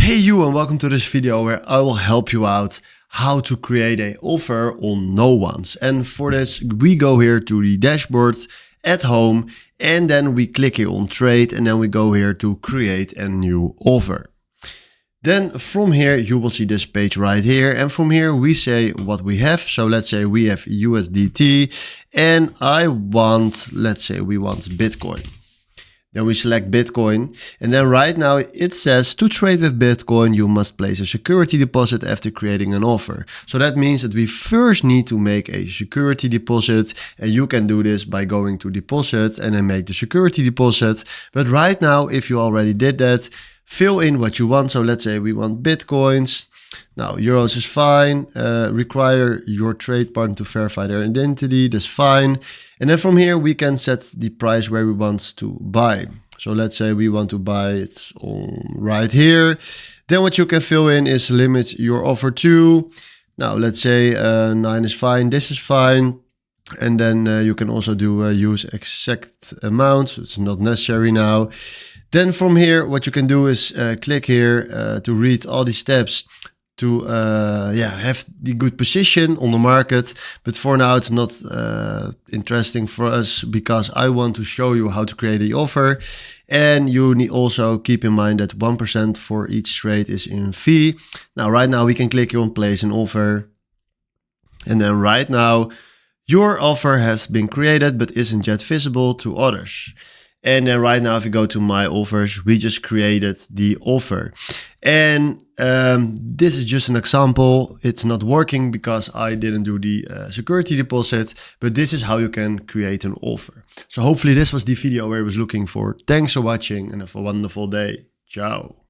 Hey you, and welcome to this video where I will help you out how to create an offer on NoOnes. And for this we go here to the dashboard at home and then we click here on trade and then we go here to create a new offer. Then from here you will see this page right here, and from here we say what we have. So let's say we have USDT and let's say we want Bitcoin. Then we select Bitcoin, and then right now it says to trade with Bitcoin, you must place a security deposit after creating an offer. So that means that we first need to make a security deposit, and you can do this by going to deposit and then make the security deposit. But right now, if you already did that, fill in what you want. So let's say we want Bitcoins. Now euros is fine, require your trade partner to verify their identity, that's fine. And then from here we can set the price where we want to buy. So let's say we want to buy it on right here. Then what you can fill in is limit your offer to. Now let's say 9 is fine, this is fine. And then you can also do use exact amount, so it's not necessary now. Then from here what you can do is click here to read all these steps to have the good position on the market. But for now it's not interesting for us because I want to show you how to create the offer. And you need also keep in mind that 1% for each trade is in fee. Now right now we can click here on place an offer, and then right now your offer has been created but isn't yet visible to others. And then right now if you go to my offers, we just created the offer. And this is just an example. It's not working because I didn't do the security deposit, but this is how you can create an offer. So hopefully this was the video where I was looking for. Thanks for watching and have a wonderful day. Ciao.